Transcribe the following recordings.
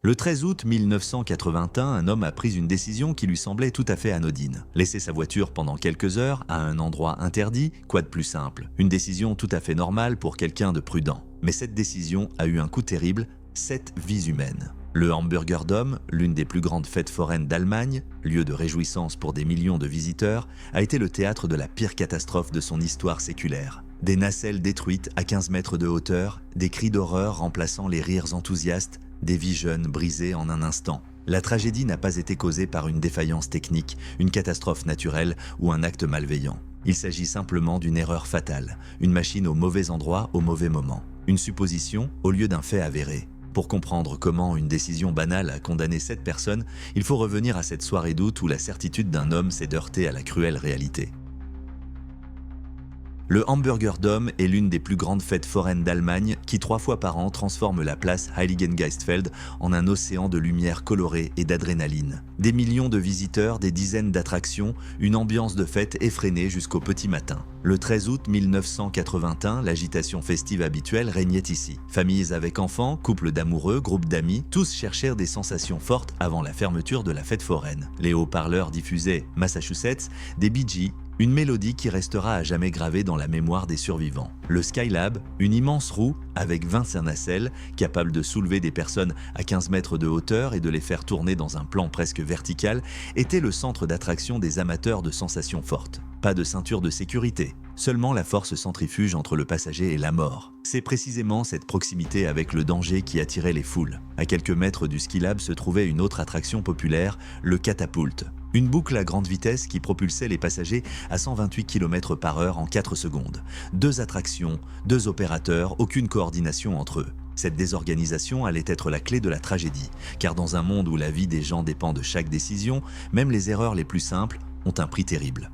Le 13 août 1981, un homme a pris une décision qui lui semblait tout à fait anodine. Laisser sa voiture pendant quelques heures à un endroit interdit, quoi de plus simple? Une décision tout à fait normale pour quelqu'un de prudent. Mais cette décision a eu un coup terrible, 7 vies humaines. Le Hamburger Dome, l'une des plus grandes fêtes foraines d'Allemagne, lieu de réjouissance pour des millions de visiteurs, a été le théâtre de la pire catastrophe de son histoire séculaire. Des nacelles détruites à 15 mètres de hauteur, des cris d'horreur remplaçant les rires enthousiastes, des vies jeunes brisées en un instant. La tragédie n'a pas été causée par une défaillance technique, une catastrophe naturelle ou un acte malveillant. Il s'agit simplement d'une erreur fatale, une machine au mauvais endroit au mauvais moment. Une supposition au lieu d'un fait avéré. Pour comprendre comment une décision banale a condamné 7 personnes, il faut revenir à cette soirée d'août où la certitude d'un homme s'est heurtée à la cruelle réalité. Le Hamburger Dome est l'une des plus grandes fêtes foraines d'Allemagne qui 3 fois par an transforme la place Heiligengeistfeld en un océan de lumière colorée et d'adrénaline. Des millions de visiteurs, des dizaines d'attractions, une ambiance de fête effrénée jusqu'au petit matin. Le 13 août 1981, l'agitation festive habituelle régnait ici. Familles avec enfants, couples d'amoureux, groupes d'amis, tous cherchèrent des sensations fortes avant la fermeture de la fête foraine. Les haut-parleurs diffusaient Massachusetts, des Bee Gees, une mélodie qui restera à jamais gravée dans la mémoire des survivants. Le Skylab, une immense roue avec 25 nacelles, capable de soulever des personnes à 15 mètres de hauteur et de les faire tourner dans un plan presque vertical, était le centre d'attraction des amateurs de sensations fortes. Pas de ceinture de sécurité, seulement la force centrifuge entre le passager et la mort. C'est précisément cette proximité avec le danger qui attirait les foules. À quelques mètres du Skylab se trouvait une autre attraction populaire, le Catapulte. Une boucle à grande vitesse qui propulsait les passagers à 128 km/h en 4 secondes. 2 attractions, 2 opérateurs, aucune coordination entre eux. Cette désorganisation allait être la clé de la tragédie, car dans un monde où la vie des gens dépend de chaque décision, même les erreurs les plus simples ont un prix terrible.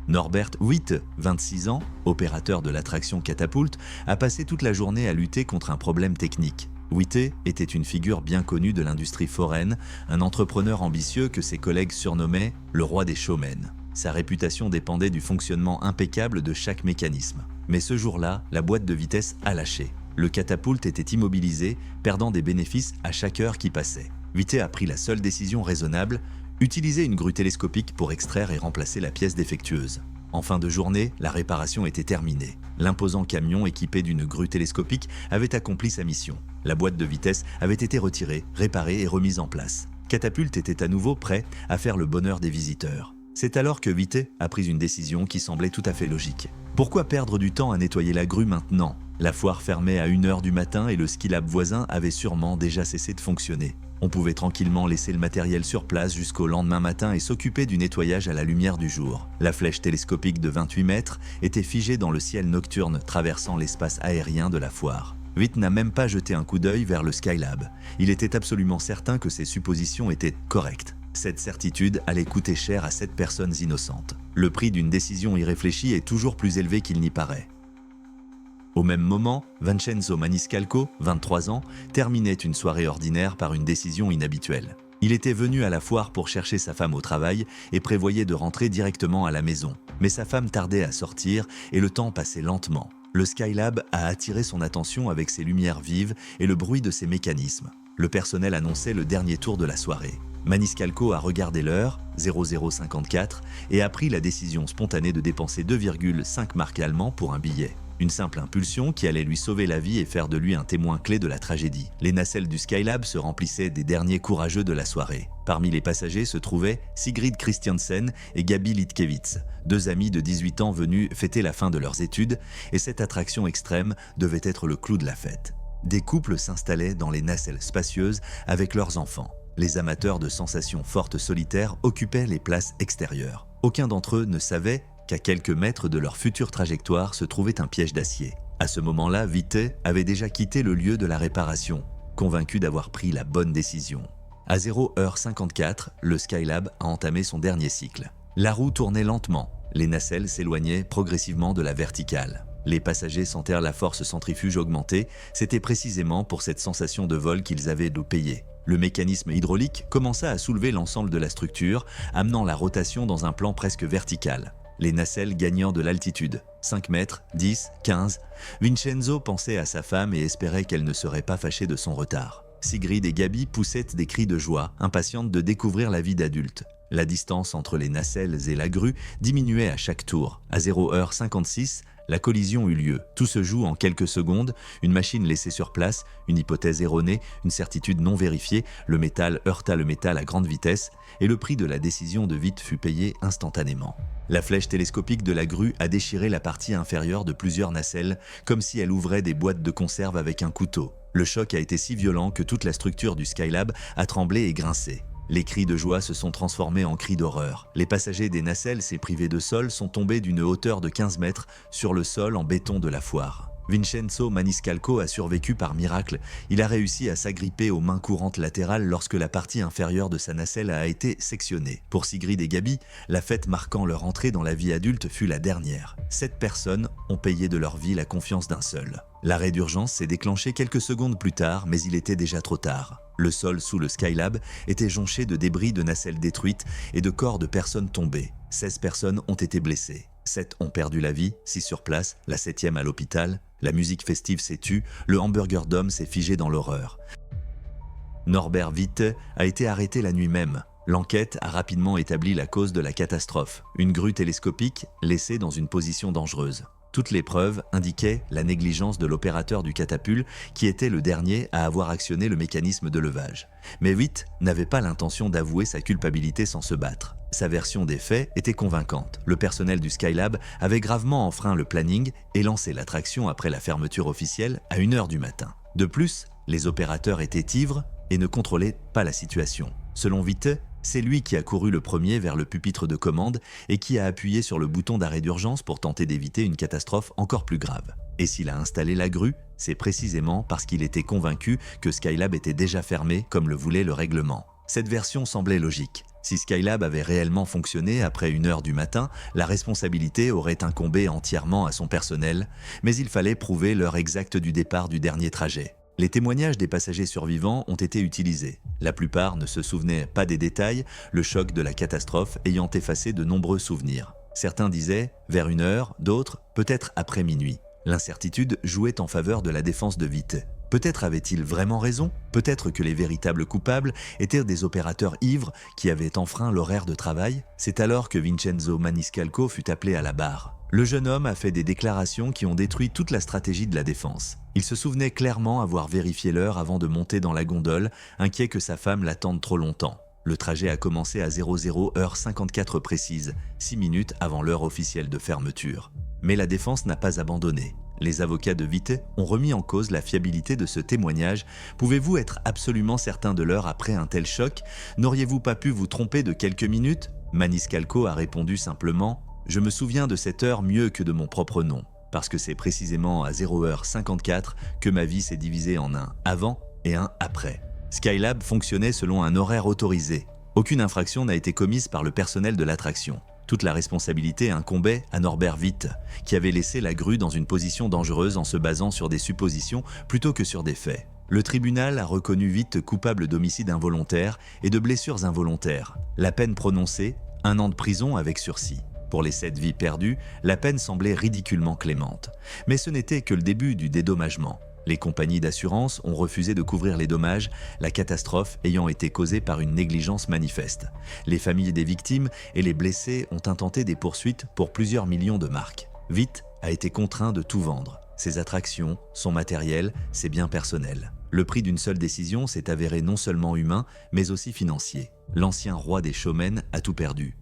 Norbert Witte, 26 ans, opérateur de l'attraction Catapulte, a passé toute la journée à lutter contre un problème technique. Witte était une figure bien connue de l'industrie foraine, un entrepreneur ambitieux que ses collègues surnommaient « le roi des showmen ». Sa réputation dépendait du fonctionnement impeccable de chaque mécanisme. Mais ce jour-là, la boîte de vitesse a lâché. Le catapulte était immobilisé, perdant des bénéfices à chaque heure qui passait. Witte a pris la seule décision raisonnable, utiliser une grue télescopique pour extraire et remplacer la pièce défectueuse. En fin de journée, la réparation était terminée. L'imposant camion équipé d'une grue télescopique avait accompli sa mission. La boîte de vitesse avait été retirée, réparée et remise en place. Catapulte était à nouveau prêt à faire le bonheur des visiteurs. C'est alors que Witte a pris une décision qui semblait tout à fait logique. Pourquoi perdre du temps à nettoyer la grue maintenant? La foire fermait à 1h du matin et le Skylab voisin avait sûrement déjà cessé de fonctionner. On pouvait tranquillement laisser le matériel sur place jusqu'au lendemain matin et s'occuper du nettoyage à la lumière du jour. La flèche télescopique de 28 mètres était figée dans le ciel nocturne traversant l'espace aérien de la foire. Witte n'a même pas jeté un coup d'œil vers le Skylab. Il était absolument certain que ses suppositions étaient correctes. Cette certitude allait coûter cher à 7 personnes innocentes. Le prix d'une décision irréfléchie est toujours plus élevé qu'il n'y paraît. Au même moment, Vincenzo Maniscalco, 23 ans, terminait une soirée ordinaire par une décision inhabituelle. Il était venu à la foire pour chercher sa femme au travail et prévoyait de rentrer directement à la maison. Mais sa femme tardait à sortir et le temps passait lentement. Le Skylab a attiré son attention avec ses lumières vives et le bruit de ses mécanismes. Le personnel annonçait le dernier tour de la soirée. Maniscalco a regardé l'heure, 0054, et a pris la décision spontanée de dépenser 2,5 marks allemands pour un billet. Une simple impulsion qui allait lui sauver la vie et faire de lui un témoin clé de la tragédie. Les nacelles du Skylab se remplissaient des derniers courageux de la soirée. Parmi les passagers se trouvaient Sigrid Christiansen et Gabi Litkevitz, 2 amis de 18 ans venus fêter la fin de leurs études, et cette attraction extrême devait être le clou de la fête. Des couples s'installaient dans les nacelles spacieuses avec leurs enfants. Les amateurs de sensations fortes solitaires occupaient les places extérieures. Aucun d'entre eux ne savait qu'à quelques mètres de leur future trajectoire se trouvait un piège d'acier. À ce moment-là, Witte avait déjà quitté le lieu de la réparation, convaincu d'avoir pris la bonne décision. À 0h54, le Skylab a entamé son dernier cycle. La roue tournait lentement, les nacelles s'éloignaient progressivement de la verticale. Les passagers sentèrent la force centrifuge augmenter, c'était précisément pour cette sensation de vol qu'ils avaient dû payer. Le mécanisme hydraulique commença à soulever l'ensemble de la structure, amenant la rotation dans un plan presque vertical. Les nacelles gagnant de l'altitude, 5 mètres, 10, 15. Vincenzo pensait à sa femme et espérait qu'elle ne serait pas fâchée de son retard. Sigrid et Gabi poussaient des cris de joie, impatientes de découvrir la vie d'adulte. La distance entre les nacelles et la grue diminuait à chaque tour. À 0h56, la collision eut lieu. Tout se joue en quelques secondes, une machine laissée sur place, une hypothèse erronée, une certitude non vérifiée, le métal heurta le métal à grande vitesse, et le prix de la décision de Witt fut payé instantanément. La flèche télescopique de la grue a déchiré la partie inférieure de plusieurs nacelles, comme si elle ouvrait des boîtes de conserve avec un couteau. Le choc a été si violent que toute la structure du Skylab a tremblé et grincé. Les cris de joie se sont transformés en cris d'horreur. Les passagers des nacelles, ces privés de sol, sont tombés d'une hauteur de 15 mètres sur le sol en béton de la foire. Vincenzo Maniscalco a survécu par miracle. Il a réussi à s'agripper aux mains courantes latérales lorsque la partie inférieure de sa nacelle a été sectionnée. Pour Sigrid et Gabi, la fête marquant leur entrée dans la vie adulte fut la dernière. 7 personnes ont payé de leur vie la confiance d'un seul. L'arrêt d'urgence s'est déclenché quelques secondes plus tard, mais il était déjà trop tard. Le sol sous le Skylab était jonché de débris de nacelles détruites et de corps de personnes tombées. 16 personnes ont été blessées. 7 ont perdu la vie, 6 sur place, la 7e à l'hôpital. La musique festive s'est tue, le hamburger d'homme s'est figé dans l'horreur. Norbert Witt a été arrêté la nuit même. L'enquête a rapidement établi la cause de la catastrophe, une grue télescopique laissée dans une position dangereuse. Toutes les preuves indiquaient la négligence de l'opérateur du catapulte qui était le dernier à avoir actionné le mécanisme de levage. Mais Witt n'avait pas l'intention d'avouer sa culpabilité sans se battre. Sa version des faits était convaincante. Le personnel du Skylab avait gravement enfreint le planning et lancé l'attraction après la fermeture officielle à 1h du matin. De plus, les opérateurs étaient ivres et ne contrôlaient pas la situation. Selon Witt, c'est lui qui a couru le premier vers le pupitre de commande et qui a appuyé sur le bouton d'arrêt d'urgence pour tenter d'éviter une catastrophe encore plus grave. Et s'il a installé la grue, c'est précisément parce qu'il était convaincu que Skylab était déjà fermé comme le voulait le règlement. Cette version semblait logique. Si Skylab avait réellement fonctionné après 1h du matin, la responsabilité aurait incombé entièrement à son personnel, mais il fallait prouver l'heure exacte du départ du dernier trajet. Les témoignages des passagers survivants ont été utilisés. La plupart ne se souvenaient pas des détails, le choc de la catastrophe ayant effacé de nombreux souvenirs. Certains disaient vers 1h, d'autres peut-être après minuit. L'incertitude jouait en faveur de la défense de Witt. Peut-être avait-il vraiment raison, peut-être que les véritables coupables étaient des opérateurs ivres qui avaient enfreint l'horaire de travail. C'est alors que Vincenzo Maniscalco fut appelé à la barre. Le jeune homme a fait des déclarations qui ont détruit toute la stratégie de la défense. Il se souvenait clairement avoir vérifié l'heure avant de monter dans la gondole, inquiet que sa femme l'attende trop longtemps. Le trajet a commencé à 00h54 précise, 6 minutes avant l'heure officielle de fermeture. Mais la défense n'a pas abandonné. Les avocats de Witt ont remis en cause la fiabilité de ce témoignage. Pouvez-vous être absolument certain de l'heure après un tel choc? N'auriez-vous pas pu vous tromper de quelques minutes? Maniscalco a répondu simplement « Je me souviens de cette heure mieux que de mon propre nom, parce que c'est précisément à 0h54 que ma vie s'est divisée en un avant et un après. Skylab fonctionnait selon un horaire autorisé. Aucune infraction n'a été commise par le personnel de l'attraction. Toute la responsabilité incombait à Norbert Witt, qui avait laissé la grue dans une position dangereuse en se basant sur des suppositions plutôt que sur des faits. Le tribunal a reconnu Witt coupable d'homicide involontaire et de blessures involontaires. La peine prononcée, 1 an de prison avec sursis. Pour les 7 vies perdues, la peine semblait ridiculement clémente. Mais ce n'était que le début du dédommagement. Les compagnies d'assurance ont refusé de couvrir les dommages, la catastrophe ayant été causée par une négligence manifeste. Les familles des victimes et les blessés ont intenté des poursuites pour plusieurs millions de marks. Witt a été contraint de tout vendre. Ses attractions, son matériel, ses biens personnels. Le prix d'une seule décision s'est avéré non seulement humain, mais aussi financier. L'ancien roi des showmen a tout perdu.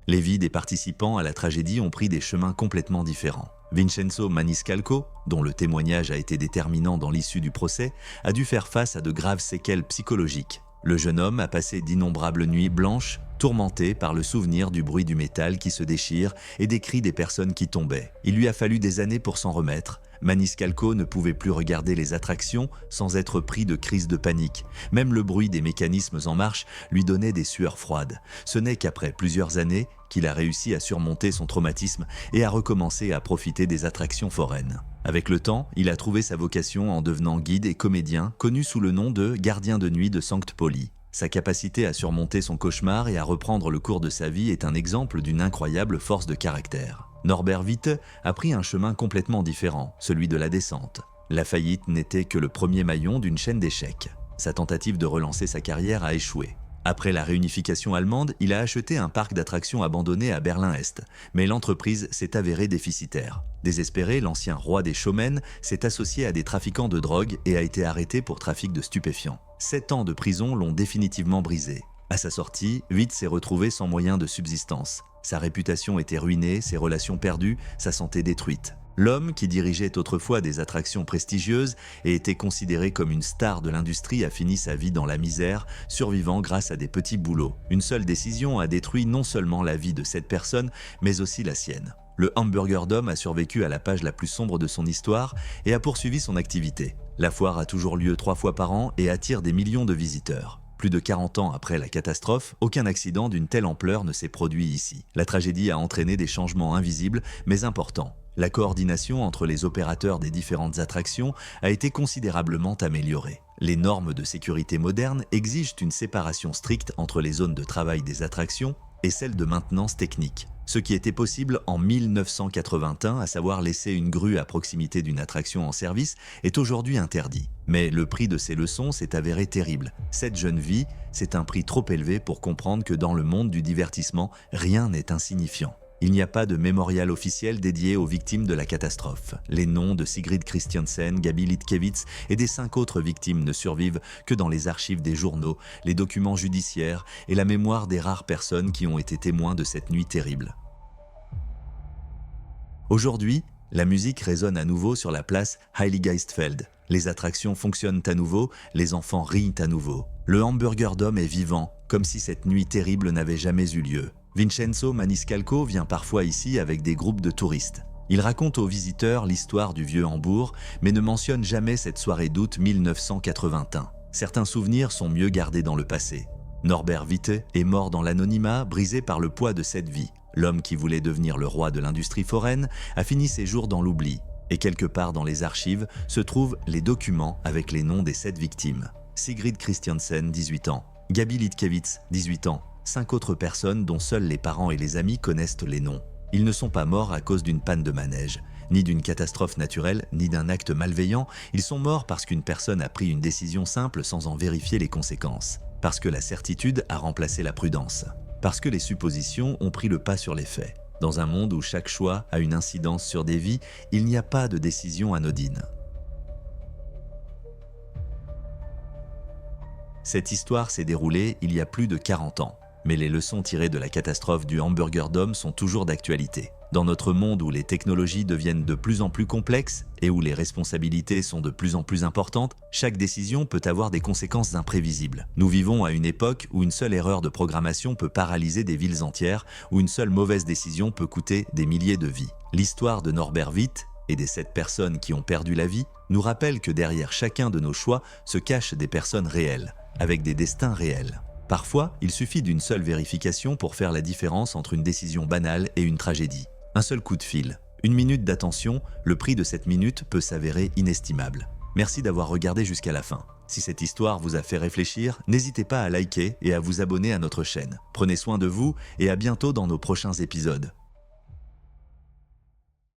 Les vies des participants à la tragédie ont pris des chemins complètement différents. Vincenzo Maniscalco, dont le témoignage a été déterminant dans l'issue du procès, a dû faire face à de graves séquelles psychologiques. Le jeune homme a passé d'innombrables nuits blanches, tourmenté par le souvenir du bruit du métal qui se déchire et des cris des personnes qui tombaient. Il lui a fallu des années pour s'en remettre. Maniscalco ne pouvait plus regarder les attractions sans être pris de crises de panique. Même le bruit des mécanismes en marche lui donnait des sueurs froides. Ce n'est qu'après plusieurs années qu'il a réussi à surmonter son traumatisme et à recommencer à profiter des attractions foraines. Avec le temps, il a trouvé sa vocation en devenant guide et comédien, connu sous le nom de gardien de nuit de Sankt Pauli. Sa capacité à surmonter son cauchemar et à reprendre le cours de sa vie est un exemple d'une incroyable force de caractère. Norbert Witt a pris un chemin complètement différent, celui de la descente. La faillite n'était que le premier maillon d'une chaîne d'échecs. Sa tentative de relancer sa carrière a échoué. Après la réunification allemande, il a acheté un parc d'attractions abandonné à Berlin-Est, mais l'entreprise s'est avérée déficitaire. Désespéré, l'ancien roi des showmen s'est associé à des trafiquants de drogue et a été arrêté pour trafic de stupéfiants. 7 ans de prison l'ont définitivement brisé. À sa sortie, Witt s'est retrouvé sans moyen de subsistance. Sa réputation était ruinée, ses relations perdues, sa santé détruite. L'homme, qui dirigeait autrefois des attractions prestigieuses et était considéré comme une star de l'industrie, a fini sa vie dans la misère, survivant grâce à des petits boulots. Une seule décision a détruit non seulement la vie de cette personne, mais aussi la sienne. Le Hamburger Dome a survécu à la page la plus sombre de son histoire et a poursuivi son activité. La foire a toujours lieu 3 fois par an et attire des millions de visiteurs. Plus de 40 ans après la catastrophe, aucun accident d'une telle ampleur ne s'est produit ici. La tragédie a entraîné des changements invisibles, mais importants. La coordination entre les opérateurs des différentes attractions a été considérablement améliorée. Les normes de sécurité modernes exigent une séparation stricte entre les zones de travail des attractions et celles de maintenance technique. Ce qui était possible en 1981, à savoir laisser une grue à proximité d'une attraction en service, est aujourd'hui interdit. Mais le prix de ces leçons s'est avéré terrible. Cette jeune vie, c'est un prix trop élevé pour comprendre que dans le monde du divertissement, rien n'est insignifiant. Il n'y a pas de mémorial officiel dédié aux victimes de la catastrophe. Les noms de Sigrid Christiansen, Gabi Litkevitz et des 5 autres victimes ne survivent que dans les archives des journaux, les documents judiciaires et la mémoire des rares personnes qui ont été témoins de cette nuit terrible. Aujourd'hui, la musique résonne à nouveau sur la place Heiligeistfeld. Les attractions fonctionnent à nouveau, les enfants rient à nouveau. Le Hamburger Dome est vivant, comme si cette nuit terrible n'avait jamais eu lieu. Vincenzo Maniscalco vient parfois ici avec des groupes de touristes. Il raconte aux visiteurs l'histoire du vieux Hambourg, mais ne mentionne jamais cette soirée d'août 1981. Certains souvenirs sont mieux gardés dans le passé. Norbert Witte est mort dans l'anonymat, brisé par le poids de cette vie. L'homme qui voulait devenir le roi de l'industrie foraine a fini ses jours dans l'oubli. Et quelque part dans les archives se trouvent les documents avec les noms des 7 victimes. Sigrid Christiansen, 18 ans. Gabi Litkevitz, 18 ans. 5 autres personnes dont seuls les parents et les amis connaissent les noms. Ils ne sont pas morts à cause d'une panne de manège, ni d'une catastrophe naturelle, ni d'un acte malveillant. Ils sont morts parce qu'une personne a pris une décision simple sans en vérifier les conséquences. Parce que la certitude a remplacé la prudence. Parce que les suppositions ont pris le pas sur les faits. Dans un monde où chaque choix a une incidence sur des vies, il n'y a pas de décision anodine. Cette histoire s'est déroulée il y a plus de 40 ans. Mais les leçons tirées de la catastrophe du Hamburger Dome sont toujours d'actualité. Dans notre monde où les technologies deviennent de plus en plus complexes et où les responsabilités sont de plus en plus importantes, chaque décision peut avoir des conséquences imprévisibles. Nous vivons à une époque où une seule erreur de programmation peut paralyser des villes entières, où une seule mauvaise décision peut coûter des milliers de vies. L'histoire de Norbert Witt et des 7 personnes qui ont perdu la vie nous rappelle que derrière chacun de nos choix se cachent des personnes réelles, avec des destins réels. Parfois, il suffit d'une seule vérification pour faire la différence entre une décision banale et une tragédie. Un seul coup de fil, une minute d'attention, le prix de cette minute peut s'avérer inestimable. Merci d'avoir regardé jusqu'à la fin. Si cette histoire vous a fait réfléchir, n'hésitez pas à liker et à vous abonner à notre chaîne. Prenez soin de vous et à bientôt dans nos prochains épisodes.